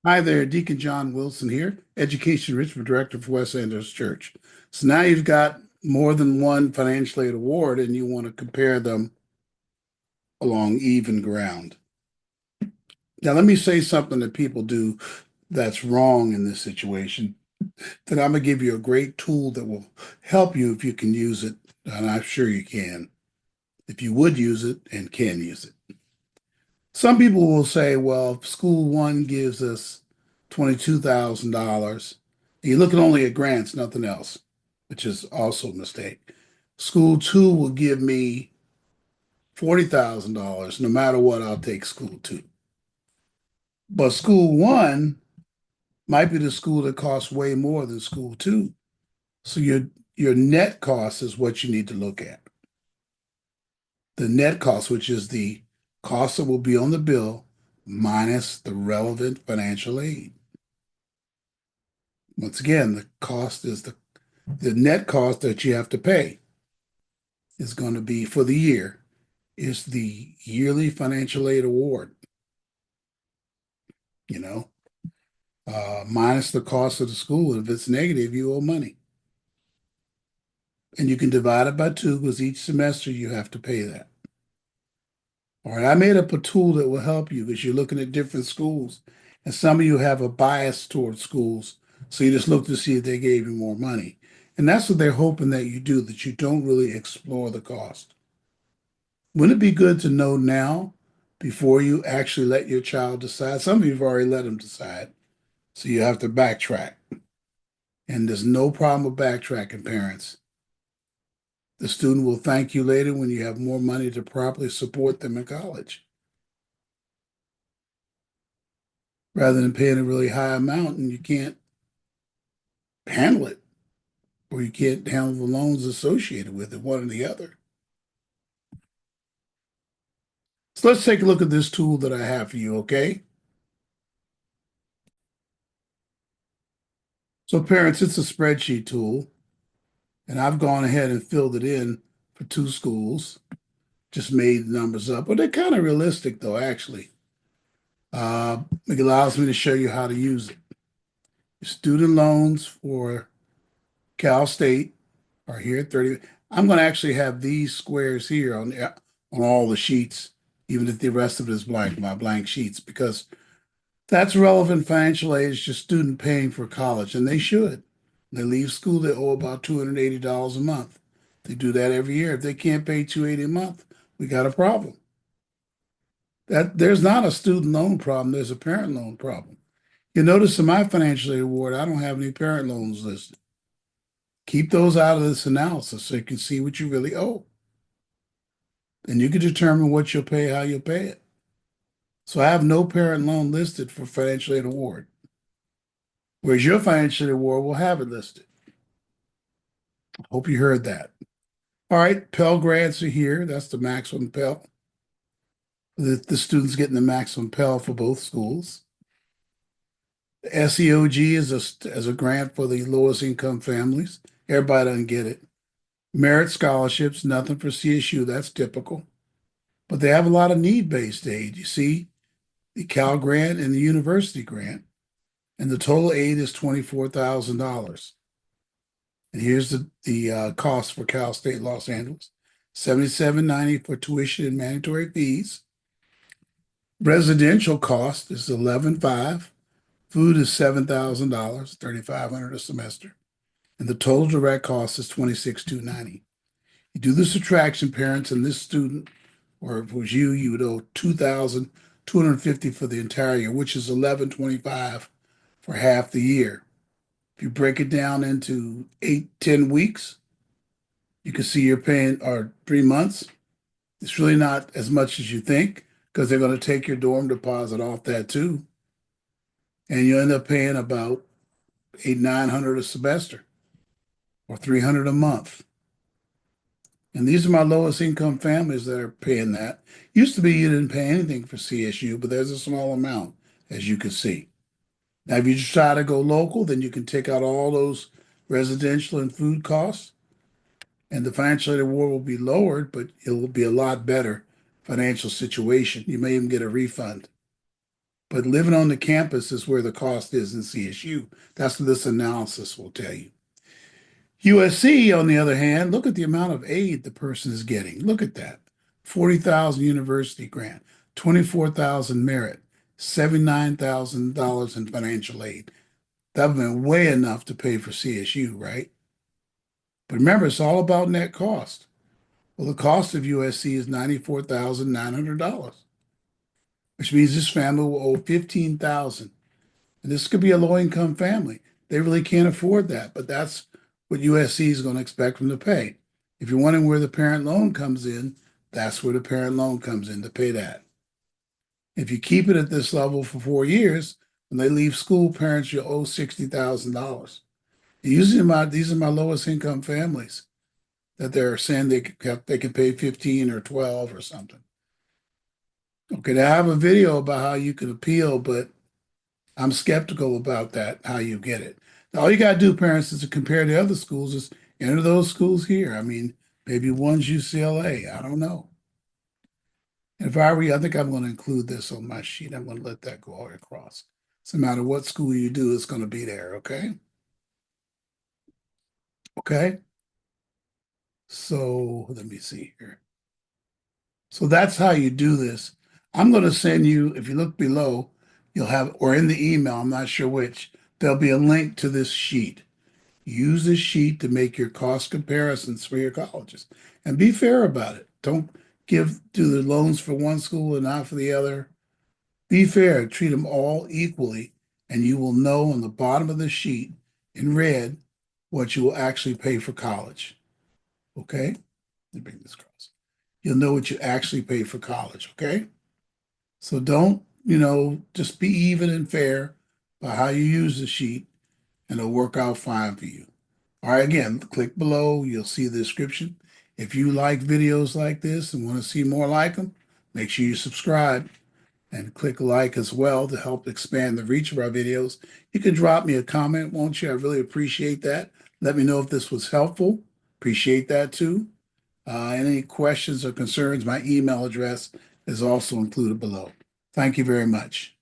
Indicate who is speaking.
Speaker 1: Hi there, Deacon John Wilson here, Education Enrichment Director for West Andrews Church. So now you've got more than one financial aid award and you want to compare them along even ground. Now, let me say something that people do that's wrong in this situation. Then I'm going to give you a great tool that will help you if you can use it, and I'm sure you can, if you would use it and can use it. Some people will say, well, if school one gives us $22,000, you're looking only at grants, nothing else, which is also a mistake. School two will give me $40,000. No matter what, I'll take school two. But school one might be the school that costs way more than school two. So your net cost is what you need to look at. The net cost, which is the cost that will be on the bill minus the relevant financial aid. Once again, the cost is the net cost that you have to pay is going to be for the year is the yearly financial aid award, you know, minus the cost of the school. If it's negative, you owe money. And you can divide it by two because each semester you have to pay that. All right, I made up a tool that will help you because you're looking at different schools, and some of you have a bias towards schools, so you just look to see if they gave you more money. And that's what they're hoping that you do, that you don't really explore the cost. Wouldn't it be good to know now before you actually let your child decide? Some of you have already let them decide, so you have to backtrack. And there's no problem with backtracking, parents. The student will thank you later when you have more money to properly support them in college, rather than paying a really high amount and you can't handle it, or you can't handle the loans associated with it, one or the other. So let's take a look at this tool that I have for you, okay? So parents, it's a spreadsheet tool, and I've gone ahead and filled it in for two schools, just made the numbers up, but they're kind of realistic though, actually. It allows me to show you how to use it. Student loans for Cal State are here at 30. I'm going to actually have these squares here on all the sheets, even if the rest of it is blank, my blank sheets, because that's relevant financial aid is just student paying for college, and they should. They leave school, they owe about $280 a month. They do that every year. If they can't pay $280 a month, we got a problem. That there's not a student loan problem, there's a parent loan problem. You notice in my financial aid award, I don't have any parent loans listed. Keep those out of this analysis so you can see what you really owe. And you can determine what you'll pay, how you'll pay it. So I have no parent loan listed for financial aid award, whereas your financial aid award will have it listed. Hope you heard that. All right, Pell grants are here. That's the maximum Pell. The students getting the maximum Pell for both schools. The SEOG is a grant for the lowest income families. Everybody doesn't get it. Merit scholarships, nothing for CSU. That's typical. But they have a lot of need-based aid. You see, the Cal grant and the university grant, and the total aid is $24,000. And here's the cost for Cal State Los Angeles: $77.90 for tuition and mandatory fees. Residential cost is $11,500. Food is $7,000, $3,500 a semester. And the total direct cost is $26,290. You do the subtraction, parents, and this student, or if it was you, you would owe $2,250 for the entire year, which is $1,125 for half the year. If you break it down into 8, 10 weeks, you can see you're paying, or 3 months. It's really not as much as you think because they're going to take your dorm deposit off that too. And you end up paying about 800, 900 a semester or 300 a month. And these are my lowest income families that are paying that. Used to be you didn't pay anything for CSU, but there's a small amount, as you can see. Now, if you try to go local, then you can take out all those residential and food costs, and the financial aid award will be lowered, but it will be a lot better financial situation. You may even get a refund. but living on the campus is where the cost is in CSU. That's what this analysis will tell you. USC, on the other hand, look at the amount of aid the person is getting. Look at that. 40,000 university grant, 24,000 merit, $79,000 in financial aid. That would have been way enough to pay for CSU, right? But remember, it's all about net cost. Well, the cost of USC is $94,900, which means this family will owe $15,000. And this could be a low-income family. They really can't afford that, but that's what USC is going to expect them to pay. If you're wondering where the parent loan comes in, that's where the parent loan comes in to pay that. If you keep it at this level for 4 years, when they leave school, parents, you'll owe $60,000. Usually these are my lowest income families that they're saying they can pay 15 or 12 or something. Okay, I have a video about how you can appeal, but I'm skeptical about that, how you get it. Now, all you got to do, parents, is to compare the other schools, is enter those schools here. I mean, maybe one's UCLA. I don't know. And if I were you, I think I'm going to include this on my sheet. I'm going to let that go all across. So no matter what school you do, it's going to be there, okay? Okay? So let me see here. So that's how you do this. I'm going to send you, if you look below, you'll have, or in the email, I'm not sure which, there'll be a link to this sheet. Use this sheet to make your cost comparisons for your colleges and be fair about it. Don't do the loans for one school and not for the other. Be fair, treat them all equally, and you will know on the bottom of the sheet in red what you will actually pay for college. Okay? Let me bring this across. You'll know what you actually pay for college, okay? So don't, just be even and fair by how you use the sheet, and it'll work out fine for you. All right, again, click below. You'll see the description. If you like videos like this and want to see more like them, make sure you subscribe and click like as well to help expand the reach of our videos. You can drop me a comment, won't you? I really appreciate that. Let me know if this was helpful. Appreciate that too. Any questions or concerns, my email address is also included below. Thank you very much.